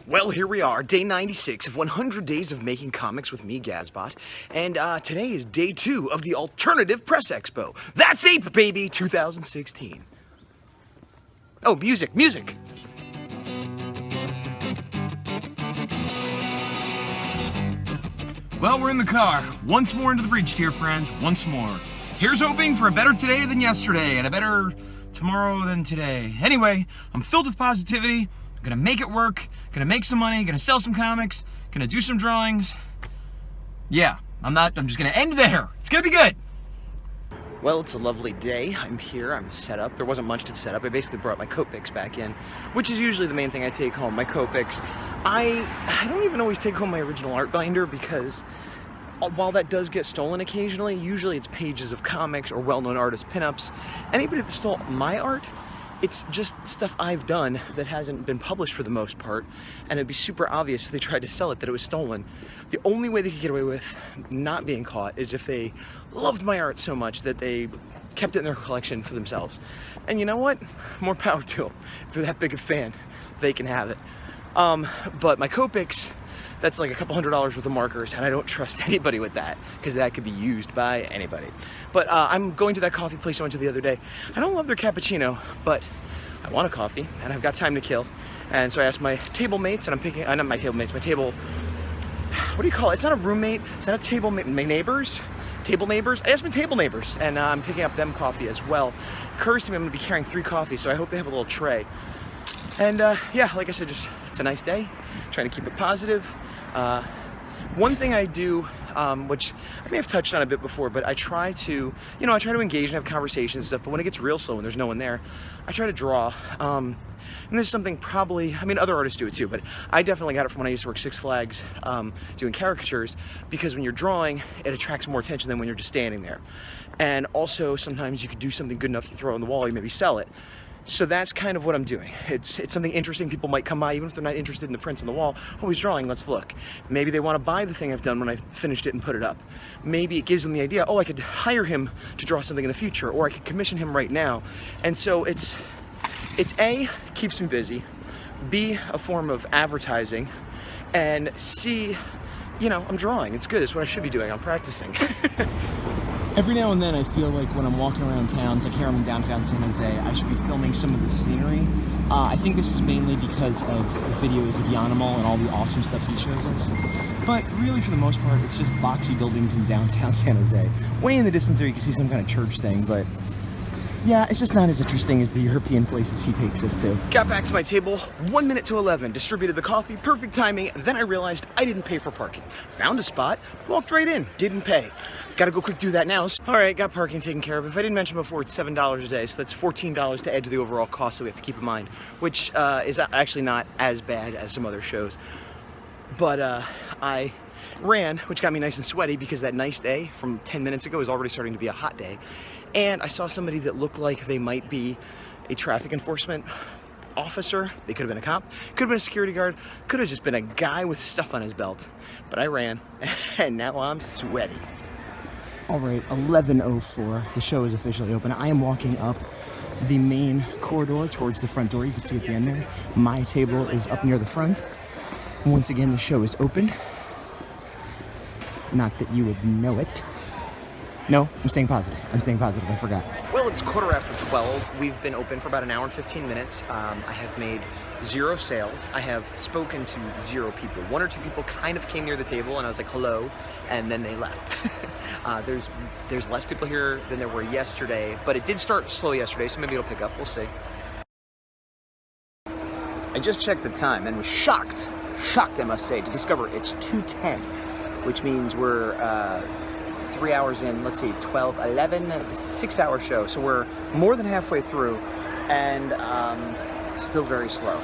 Well, here we are, day 96 of 100 Days of Making Comics with me, Gazbot, and today is day 2 of the Alternative Press Expo. That's A.P.E, baby, 2016. Oh, music. Well, we're in the car. Once more into the breach, dear friends, once more. Here's hoping for a better today than yesterday, and a better tomorrow than today. Anyway, I'm filled with positivity. I'm gonna make it work, gonna make some money, gonna sell some comics, gonna do some drawings. Yeah, I'm just gonna end there. It's gonna be good. Well, it's a lovely day. I'm here, I'm set up. There wasn't much to set up. I basically brought my Copics back in, which is usually the main thing I take home, my Copics. I don't even always take home my original art binder because while that does get stolen occasionally, usually it's pages of comics or well-known artist pinups. Anybody that stole my art, it's just stuff I've done that hasn't been published for the most part, and it'd be super obvious if they tried to sell it that it was stolen. The only way they could get away with not being caught is if they loved my art so much that they kept it in their collection for themselves. And you know what? More power to them. If they're that big a fan, they can have it. But my Copics, that's like a couple $100 worth of markers, and I don't trust anybody with that because that could be used by anybody. But I'm going to that coffee place I went to the other day. I don't love their cappuccino, but I want a coffee and I've got time to kill. And so I asked my table mates, and I'm picking, not my table mates, my table, what do you call it? It's not a roommate, it's not a table mate, my neighbors. Table neighbors? I asked my table neighbors, and I'm picking up them coffee as well. It occurs to me I'm gonna be carrying 3 coffees, so I hope they have a little tray. And yeah, like I said, just it's a nice day, trying to keep it positive. One thing I do, which I may have touched on a bit before, but I try to, I try to engage and have conversations and stuff, but when it gets real slow and there's no one there, I try to draw. And there's something probably, other artists do it too, but I definitely got it from when I used to work Six Flags doing caricatures, because when you're drawing, it attracts more attention than when you're just standing there. And also, sometimes you could do something good enough, you throw it on the wall, you maybe sell it. So that's kind of what I'm doing. It's something interesting. People might come by, even if they're not interested in the prints on the wall. Oh, he's drawing, let's look. Maybe they want to buy the thing I've done when I finished it and put it up. Maybe it gives them the idea, oh, I could hire him to draw something in the future, or I could commission him right now. And so it's A, keeps me busy, B, a form of advertising, and C, I'm drawing. It's good, it's what I should be doing, I'm practicing. Every now and then I feel like when I'm walking around towns, like here I'm in downtown San Jose, I should be filming some of the scenery. I think this is mainly because of the videos of Yanimal and all the awesome stuff he shows us. But really, for the most part, it's just boxy buildings in downtown San Jose. Way in the distance there you can see some kind of church thing, but yeah, it's just not as interesting as the European places he takes us to. Got back to my table, 1 minute to 11, distributed the coffee, perfect timing. Then I realized I didn't pay for parking. Found a spot, walked right in, didn't pay. Gotta go quick do that now. All right, got parking taken care of. If I didn't mention before, it's $7 a day, so that's $14 to add to the overall cost that we have to keep in mind, which is actually not as bad as some other shows. But I ran, which got me nice and sweaty because that nice day from 10 minutes ago is already starting to be a hot day. And I saw somebody that looked like they might be a traffic enforcement officer. They could have been a cop, could have been a security guard, could have just been a guy with stuff on his belt. But I ran, and now I'm sweaty. All right, 11:04, the show is officially open. I am walking up the main corridor towards the front door. You can see at the end there. My table is up near the front. Once again, the show is open. Not that you would know it. No, I'm staying positive. I forgot. Well, it's 12:15. We've been open for about an hour and 15 minutes. I have made 0 sales. I have spoken to 0 people. 1 or 2 people kind of came near the table, and I was like, hello, and then they left. There's less people here than there were yesterday, but it did start slow yesterday, so maybe it'll pick up. We'll see. I just checked the time and was shocked, I must say, to discover it's 2:10, which means we're 3 hours in, let's see, 12, 11, 6-hour show. So we're more than halfway through, and still very slow,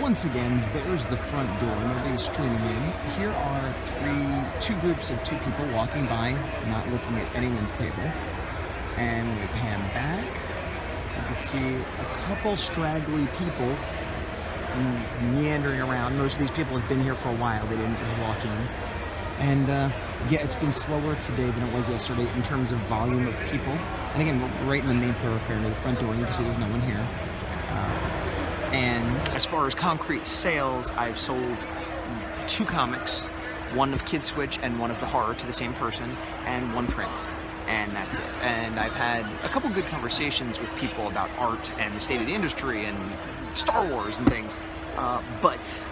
Once again, there's the front door, nobody's streaming in. Here are 2 groups of 2 people walking by, not looking at anyone's table. And we pan back, you can see a couple straggly people meandering around. Most of these people have been here for a while, they didn't just walk in. And yeah, it's been slower today than it was yesterday in terms of volume of people. And again, we're right in the main thoroughfare near the front door, and you can see there's no one here. And as far as concrete sales, I've sold 2 comics, one of Kid Switch and one of the horror to the same person, and 1 print. And that's it. And I've had a couple good conversations with people about art and the state of the industry and Star Wars and things. But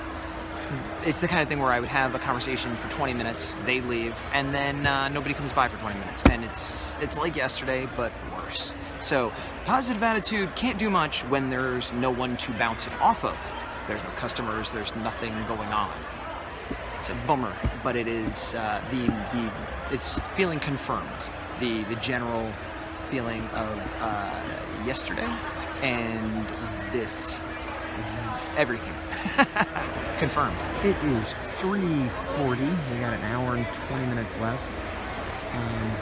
it's the kind of thing where I would have a conversation for 20 minutes, they leave, and then nobody comes by for 20 minutes. And it's like yesterday, but worse. So positive attitude can't do much when there's no one to bounce it off of. There's no customers, there's nothing going on. It's a bummer, but it is it's feeling confirmed. The general feeling of yesterday and this, everything. Confirmed. It is 3:40. We got an hour and 20 minutes left.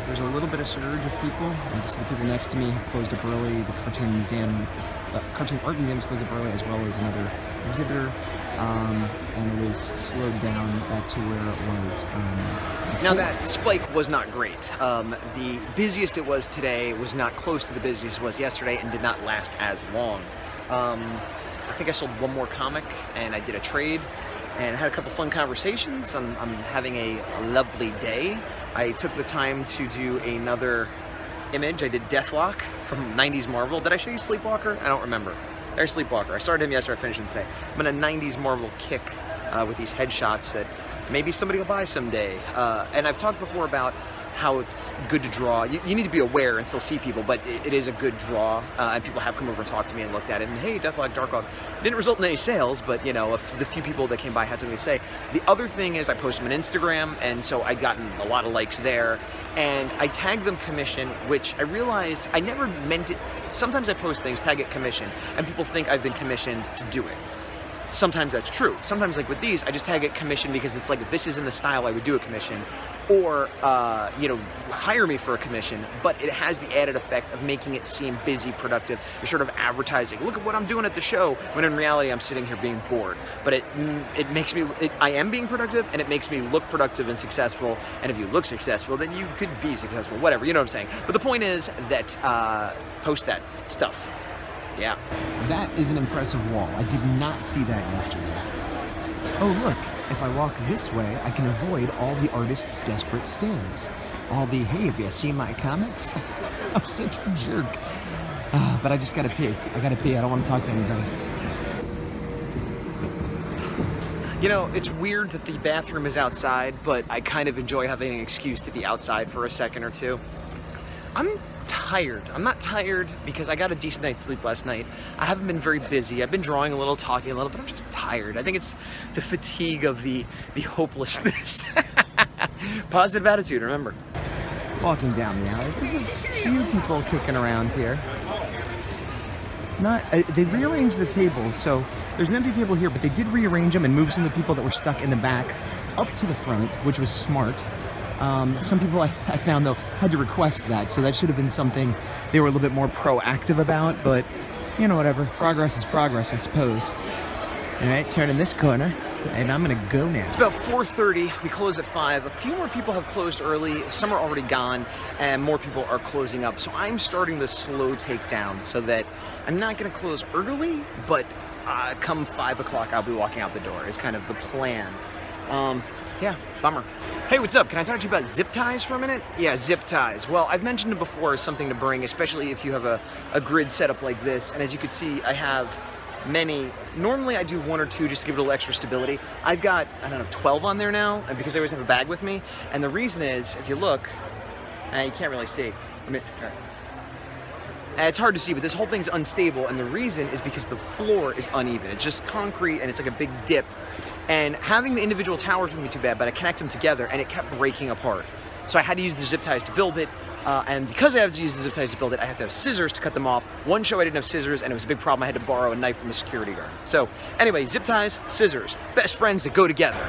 There's a little bit of surge of people. The people next to me have closed up early. The Cartoon Art Museum is closed up early, as well as another exhibitor. And it is slowed down back to where it was. Now that spike was not great. The busiest it was today was not close to the busiest it was yesterday and did not last as long. I think I sold 1 more comic and I did a trade and had a couple fun conversations. I'm having a lovely day. I took the time to do another image. I did Deathlock from 90s Marvel. Did I show you Sleepwalker? I don't remember. There's Sleepwalker. I started him yesterday, I finished him today. I'm in a 90s Marvel kick with these headshots that maybe somebody will buy someday. And I've talked before about how it's good to draw. You need to be aware and still see people, but it is a good draw. And people have come over and talked to me and looked at it, and hey, Deathlock, Darkhawk. Didn't result in any sales, but you know, the few people that came by had something to say. The other thing is I post them on Instagram, and so I gotten a lot of likes there. And I tag them commission, which I realized I never meant it. Sometimes I post things, tag it commission, and people think I've been commissioned to do it. Sometimes that's true. Sometimes, like with these, I just tag it commission because it's like, this is in the style I would do a commission, or you know, hire me for a commission. But it has the added effect of making it seem busy, productive. You're sort of advertising, look at what I'm doing at the show, when in reality I'm sitting here being bored. But it makes me, I am being productive, and it makes me look productive and successful. And if you look successful, then you could be successful, whatever, you know what I'm saying. But the point is that post that stuff. Yeah. That is an impressive wall. I did not see that yesterday. Oh look, if I walk this way, I can avoid all the artists' desperate stares. All the, hey, have you seen my comics? I'm such a jerk. But I just gotta pee. I gotta pee. I don't want to talk to anybody. You know, it's weird that the bathroom is outside, but I kind of enjoy having an excuse to be outside for a second or two. I'm tired. I'm not tired because I got a decent night's sleep last night. I haven't been very busy. I've been drawing a little, talking a little, but I'm just tired. I think it's the fatigue of the hopelessness. Positive attitude, remember. Walking down the alley, there's a few people kicking around here. They rearranged the tables, so there's an empty table here, but they did rearrange them and move some of the people that were stuck in the back up to the front, which was smart. Some people I found, though, had to request that, so that should have been something they were a little bit more proactive about, but, you know, whatever. Progress is progress, I suppose. All right, turning this corner, and I'm gonna go now. It's about 4:30, we close at 5. A few more people have closed early, some are already gone, and more people are closing up. So I'm starting the slow takedown so that I'm not gonna close early, but come 5 o'clock, I'll be walking out the door, is kind of the plan. Yeah, bummer. Hey, what's up? Can I talk to you about zip ties for a minute? Yeah, zip ties. Well, I've mentioned it before as something to bring, especially if you have a grid setup like this. And as you can see, I have many. Normally I do 1 or 2 just to give it a little extra stability. I've got, I don't know, 12 on there now, and because I always have a bag with me. And the reason is, if you look, you can't really see. I mean, all right. It's hard to see, but this whole thing's unstable, and the reason is because the floor is uneven. It's just concrete, and it's like a big dip. And having the individual towers wouldn't be too bad, but I connect them together, and it kept breaking apart. So I had to use the zip ties to build it, and because I have to use the zip ties to build it, I have to have scissors to cut them off. One show I didn't have scissors, and it was a big problem. I had to borrow a knife from a security guard. So anyway, zip ties, scissors, best friends that go together.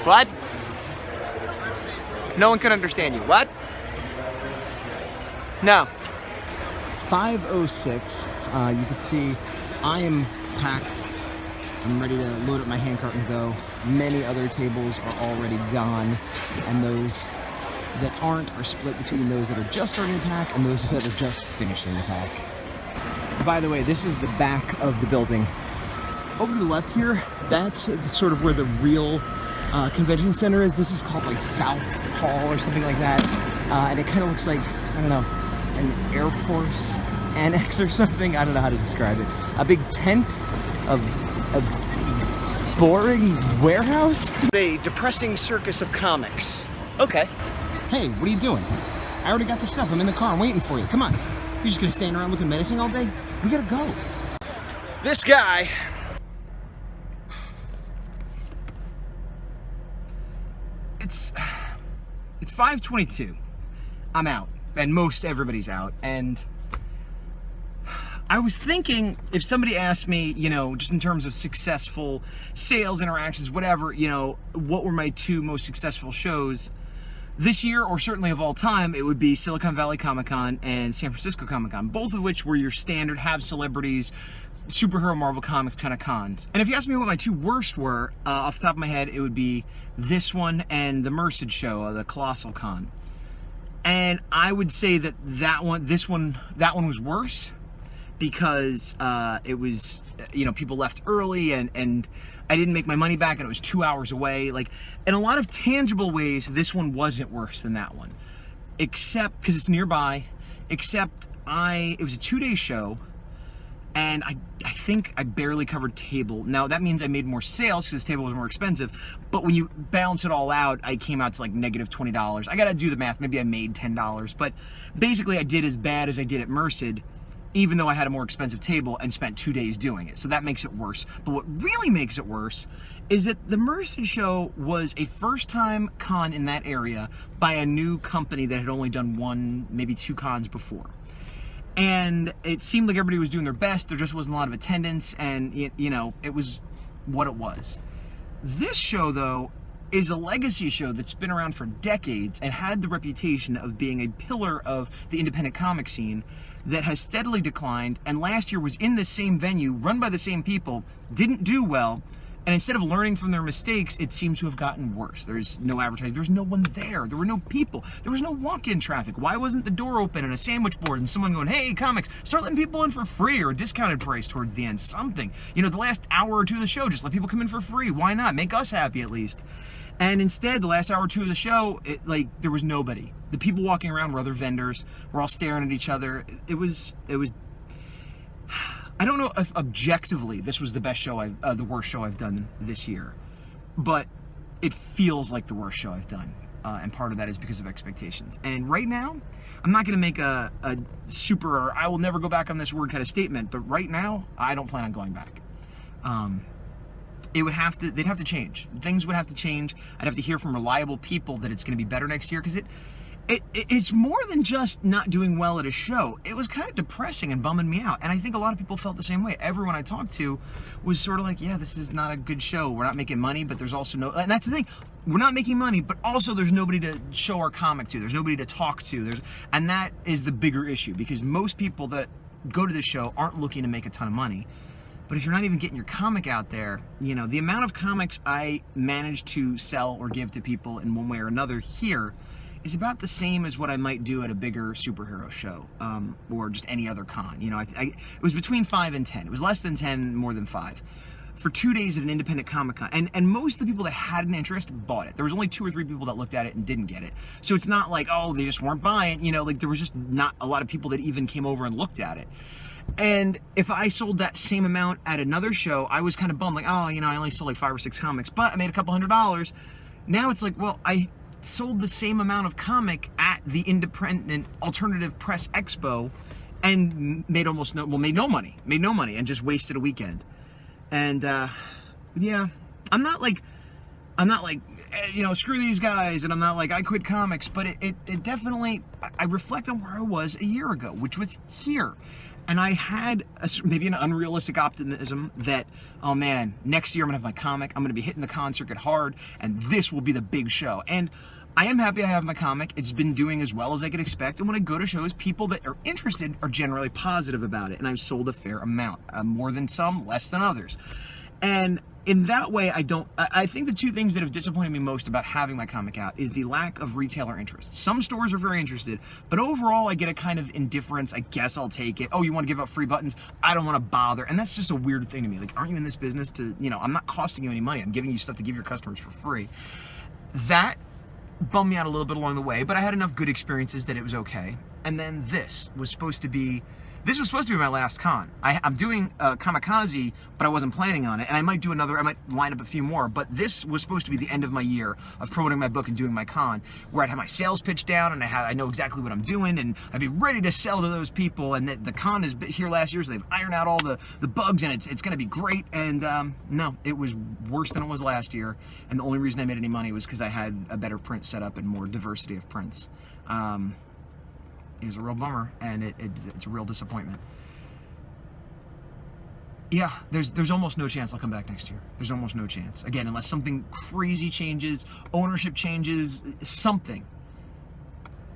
What? No one could understand you. What? No. 5:06. You can see I am packed. I'm ready to load up my handcart and go. Many other tables are already gone, and those that aren't are split between those that are just starting to pack and those that are just finishing the pack. By the way, this is the back of the building. Over to the left here, that's sort of where the real convention center is. This is called like South Hall or something like that. And it kind of looks like, I don't know, an Air Force annex or something. I don't know how to describe it. A big tent of boring warehouse. A depressing circus of comics. Okay. Hey, what are you doing? I already got the stuff. I'm in the car. I'm waiting for you. Come on. You're just gonna stand around looking menacing all day? We gotta go. This guy. It's 5:22. I'm out, and most everybody's out, and I was thinking, if somebody asked me, you know, just in terms of successful sales interactions, whatever, you know, what were my 2 most successful shows this year, or certainly of all time, it would be Silicon Valley Comic-Con and San Francisco Comic-Con, both of which were your standard, have celebrities, superhero Marvel Comics kind of cons. And if you ask me what my 2 worst were, off the top of my head, it would be this one and the Merced show, the Colossal Con. And I would say that that one was worse, because it was, you know, people left early and I didn't make my money back and it was 2 hours away. Like, in a lot of tangible ways, this one wasn't worse than that one. Except, because it's nearby, except it was a 2-day show, and I think I barely covered table. Now, that means I made more sales because this table was more expensive, but when you balance it all out, I came out to like negative $20. I gotta do the math, maybe I made $10, but basically I did as bad as I did at Merced, even though I had a more expensive table and spent 2 days doing it. So that makes it worse. But what really makes it worse is that the Merced show was a first-time con in that area by a new company that had only done 1, maybe 2 cons before. And it seemed like everybody was doing their best. There just wasn't a lot of attendance, and you know, it was what it was. This show, though, is a legacy show that's been around for decades and had the reputation of being a pillar of the independent comic scene that has steadily declined, and last year was in the same venue, run by the same people, didn't do well, and instead of learning from their mistakes, it seems to have gotten worse. There's no advertising, there's no one there were no people, there was no walk-in traffic. Why wasn't the door open and a sandwich board and someone going, hey, comics, start letting people in for free or a discounted price towards the end, something. You know, the last hour or 2 of the show, just let people come in for free. Why not? Make us happy at least. And instead, the last hour or 2 of the show, there was nobody. The people walking around were other vendors. We're all staring at each other. It was. I don't know if objectively this was the best show the worst show I've done this year, but it feels like the worst show I've done, and part of that is because of expectations. And right now, I'm not going to make a super, or I will never go back on this word kind of statement. But right now, I don't plan on going back. They'd have to change. Things would have to change. I'd have to hear from reliable people that it's going to be better next year, because it's more than just not doing well at a show. It was kind of depressing and bumming me out, and I think a lot of people felt the same way. Everyone I talked to was sort of like, yeah, this is not a good show. We're not making money, but there's also no, and that's the thing. We're not making money, but also there's nobody to show our comic to. There's nobody to talk to. And that is the bigger issue, because most people that go to this show aren't looking to make a ton of money. But if you're not even getting your comic out there, you know, the amount of comics I manage to sell or give to people in one way or another here is about the same as what I might do at a bigger superhero show, or just any other con. You know, it was between 5 and 10. It was less than 10, more than 5. For 2 days at an independent Comic-Con. And most of the people that had an interest bought it. There was only 2 or 3 people that looked at it and didn't get it. So it's not like, oh, they just weren't buying. You know, like there was just not a lot of people that even came over and looked at it. And if I sold that same amount at another show, I was kind of bummed, like, oh, you know, I only sold like 5 or 6 comics, but I made a couple $100. Now it's like, well, I sold the same amount of comic at the independent alternative press expo and made no money and just wasted a weekend. And yeah, I'm not like, you know, screw these guys, and I'm not like, I quit comics, but it definitely, I reflect on where I was a year ago, which was here. And I had maybe an unrealistic optimism that, oh man, next year I'm gonna have my comic, I'm gonna be hitting the con circuit hard, and this will be the big show. And I am happy I have my comic. It's been doing as well as I could expect. And when I go to shows, people that are interested are generally positive about it. And I've sold a fair amount, more than some, less than others. And in that way, I think the two things that have disappointed me most about having my comic out is the lack of retailer interest. Some stores are very interested, but overall I get a kind of indifference. I guess I'll take it. Oh, you want to give out free buttons? I don't want to bother. And that's just a weird thing to me. Like, aren't you in this business to, you know, I'm not costing you any money. I'm giving you stuff to give your customers for free. That bummed me out a little bit along the way, but I had enough good experiences that it was okay. And then this was supposed to be my last con. I'm doing Kamikaze, but I wasn't planning on it, and I might do another, I might line up a few more, but this was supposed to be the end of my year of promoting my book and doing my con, where I'd have my sales pitch down, and I know exactly what I'm doing, and I'd be ready to sell to those people, and the con is here last year, so they've ironed out all the bugs, and it's going to be great, and no, it was worse than it was last year, and the only reason I made any money was because I had a better print setup and more diversity of prints. It was a real bummer, and it's a real disappointment. Yeah, there's almost no chance I'll come back next year. There's almost no chance. Again, unless something crazy changes, ownership changes, something.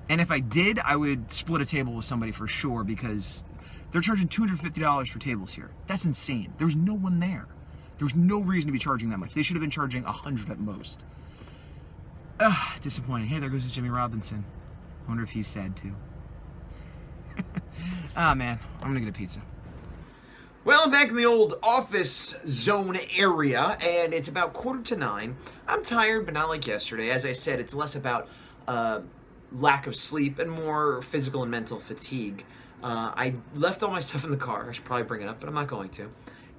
And if I did, I would split a table with somebody for sure, because they're charging $250 for tables here. That's insane. There's no one there. There's no reason to be charging that much. They should have been charging $100 at most. Disappointing. Hey, there goes Jimmy Robinson. I wonder if he's sad too. Ah, man, I'm gonna get a pizza. Well, I'm back in the old office zone area, and it's about 8:45. I'm tired, but not like yesterday. As I said, it's less about lack of sleep and more physical and mental fatigue. I left all my stuff in the car. I should probably bring it up, but I'm not going to.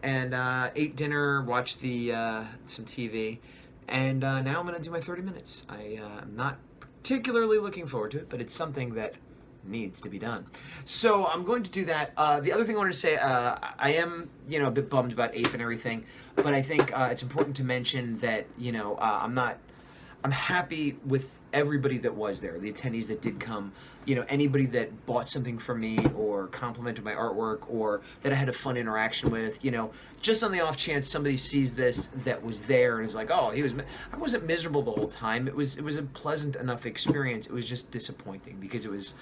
And ate dinner, watched some TV, and now I'm gonna do my 30 minutes. I'm not particularly looking forward to it, but it's something that needs to be done. So I'm going to do that. The other thing I wanted to say, I am, a bit bummed about A.P.E and everything, but I think it's important to mention that, I'm happy with everybody that was there, the attendees that did come, anybody that bought something from me or complimented my artwork or that I had a fun interaction with, just on the off chance somebody sees this that was there and is like, oh, I wasn't miserable the whole time. It was a pleasant enough experience. It was just disappointing because it was,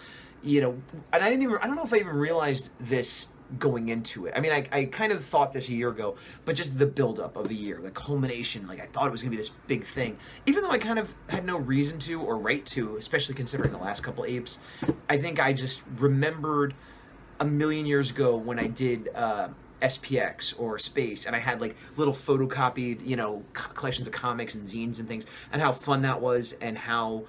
and I don't know if I even realized this going into it. I mean, I kind of thought this a year ago, but just the buildup of a year, the culmination, like I thought it was gonna be this big thing. Even though I kind of had no reason to or right to, especially considering the last couple A.P.Es, I think I just remembered a million years ago when I did SPX or Space, and I had like little photocopied, collections of comics and zines and things, and how fun that was, and how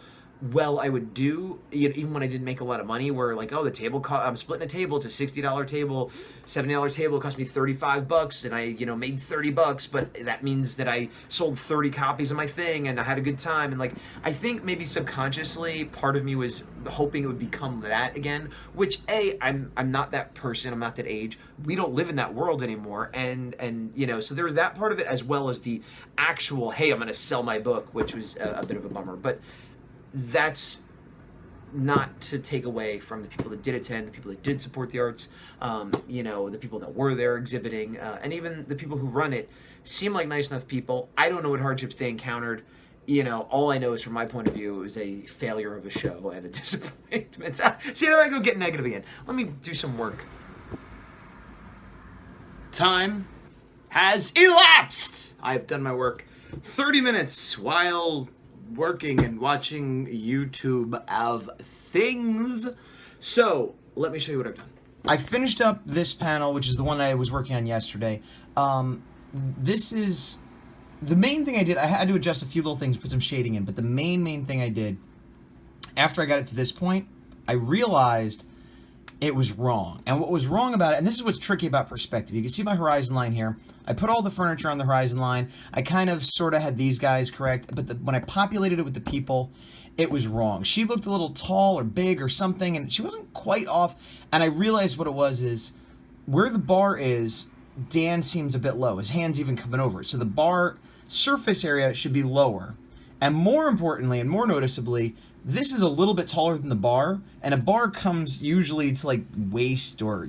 well I would do, even when I didn't make a lot of money, where like, oh, the table I'm splitting a table. It's a $60 table, $70 table, it cost me $35, and I, made $30, but that means that I sold 30 copies of my thing, and I had a good time, and like, I think maybe subconsciously, part of me was hoping it would become that again, which I'm not that person, I'm not that age, we don't live in that world anymore, and so there was that part of it, as well as the actual, hey, I'm gonna sell my book, which was a bit of a bummer, but that's not to take away from the people that did attend, the people that did support the arts, the people that were there exhibiting, and even the people who run it seem like nice enough people. I don't know what hardships they encountered. All I know is from my point of view, it was a failure of a show and a disappointment. See, there I go getting negative again. Let me do some work. Time has elapsed. I've done my work. 30 minutes while working and watching YouTube of things. So let me show you what I've done. I finished up this panel, which is the one I was working on yesterday. This is the main thing I did. I had to adjust a few little things, put some shading in, but the main thing I did after I got it to this point, I realized it was wrong. And what was wrong about it, and this is what's tricky about perspective. You can see my horizon line here. I put all the furniture on the horizon line. I kind of sort of had these guys correct, but when I populated it with the people, it was wrong. She looked a little tall or big or something, and she wasn't quite off. And I realized what it was is where the bar is, Dan seems a bit low. His hand's even coming over. So the bar surface area should be lower. And more importantly, and more noticeably, this is a little bit taller than the bar, and a bar comes usually to like waist or,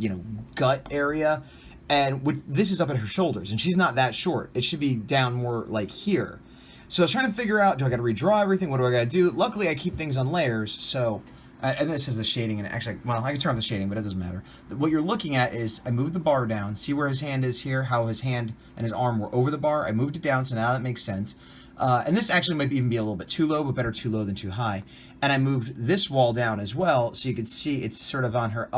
gut area, and this is up at her shoulders, and she's not that short. It should be down more like here. So I was trying to figure out, do I got to redraw everything? What do I got to do? Luckily, I keep things on layers, so and this is the shading, and actually, well, I can turn off the shading, but it doesn't matter. What you're looking at is, I moved the bar down, see where his hand is here, how his hand and his arm were over the bar, I moved it down, so now that makes sense. And this actually might even be a little bit too low, but better too low than too high. And I moved this wall down as well, so you could see it's sort of on her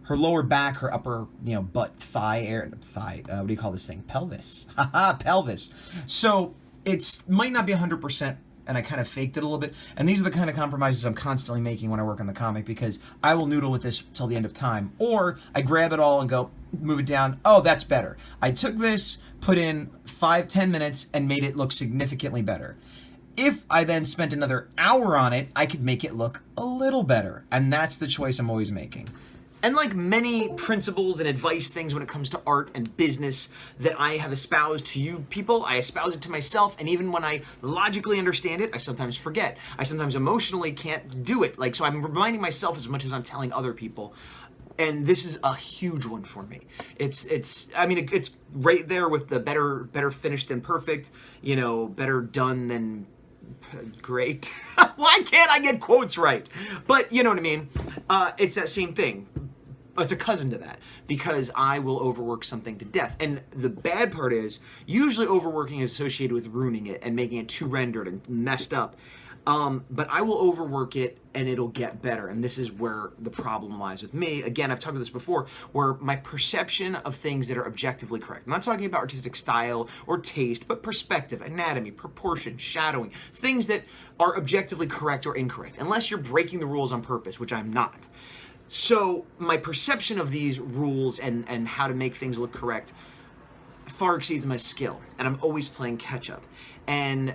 lower back, her upper, butt, thigh, what do you call this thing? Pelvis. Haha, pelvis. So it's might not be 100%, and I kind of faked it a little bit. And these are the kind of compromises I'm constantly making when I work on the comic, because I will noodle with this till the end of time. Or I grab it all and go, move it down. Oh, that's better. I took this, put in 5-10 minutes, and made it look significantly better. If I then spent another hour on it, I could make it look a little better. And that's the choice I'm always making. And like many principles and advice things when it comes to art and business that I have espoused to you people, I espouse it to myself, and even when I logically understand it, I sometimes forget. I sometimes emotionally can't do it. So I'm reminding myself as much as I'm telling other people. And this is a huge one for me. It's right there with the better finished than perfect, better done than great. Why can't I get quotes right? But you know what I mean? It's that same thing. It's a cousin to that, because I will overwork something to death. And the bad part is, usually overworking is associated with ruining it and making it too rendered and messed up. But I will overwork it and it'll get better. And this is where the problem lies with me. Again, I've talked about this before, where my perception of things that are objectively correct. I'm not talking about artistic style or taste, but perspective, anatomy, proportion, shadowing, things that are objectively correct or incorrect, unless you're breaking the rules on purpose, which I'm not. So my perception of these rules and how to make things look correct far exceeds my skill. And I'm always playing catch up. And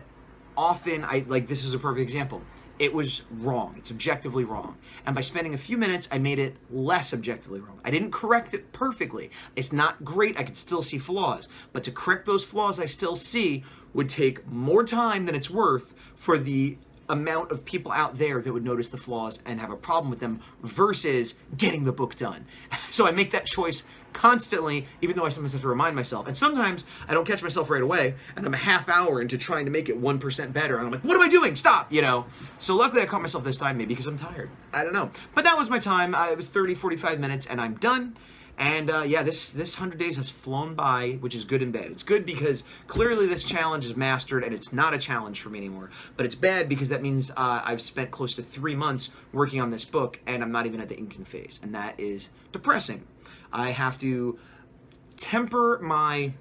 often, this is a perfect example. It was wrong. It's objectively wrong. And by spending a few minutes, I made it less objectively wrong. I didn't correct it perfectly. It's not great. I could still see flaws. But to correct those flaws I still see would take more time than it's worth for the amount of people out there that would notice the flaws and have a problem with them versus getting the book done. So I make that choice constantly, even though I sometimes have to remind myself. And sometimes I don't catch myself right away, and I'm a half hour into trying to make it 1% better, and I'm like, what am I doing? Stop, So luckily I caught myself this time, maybe because I'm tired. I don't know. But that was my time. It was 30, 45 minutes, and I'm done. And yeah, this 100 days has flown by, which is good and bad. It's good because clearly this challenge is mastered and it's not a challenge for me anymore. But it's bad because that means I've spent close to 3 months working on this book and I'm not even at the inking phase. And that is depressing. I have to temper my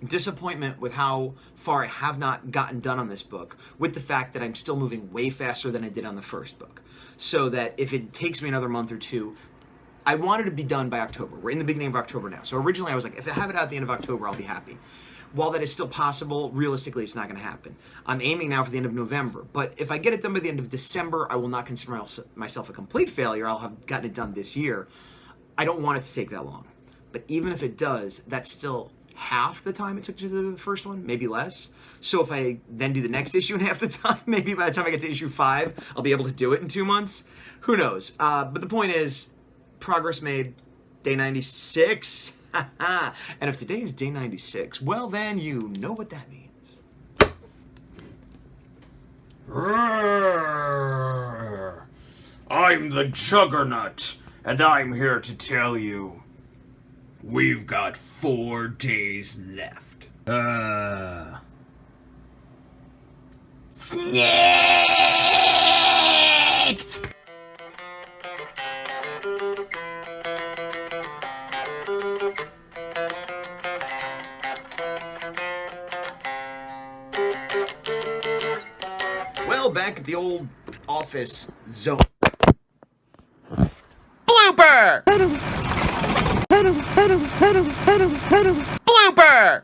disappointment with how far I have not gotten done on this book with the fact that I'm still moving way faster than I did on the first book. So that if it takes me another month or two, I wanted to be done by October. We're in the beginning of October now. So originally I was like, if I have it out at the end of October, I'll be happy. While that is still possible, realistically, it's not going to happen. I'm aiming now for the end of November. But if I get it done by the end of December, I will not consider myself a complete failure. I'll have gotten it done this year. I don't want it to take that long. But even if it does, that's still half the time it took to do the first one, maybe less. So if I then do the next issue in half the time, maybe by the time I get to issue 5, I'll be able to do it in 2 months. Who knows? But the point is, progress made, day 96. And if today is day 96, well then you know what that means. I'm the Juggernaut, and I'm here to tell you, we've got 4 days left. Snacked! Well, back at the old office zone. Blooper! Blooper!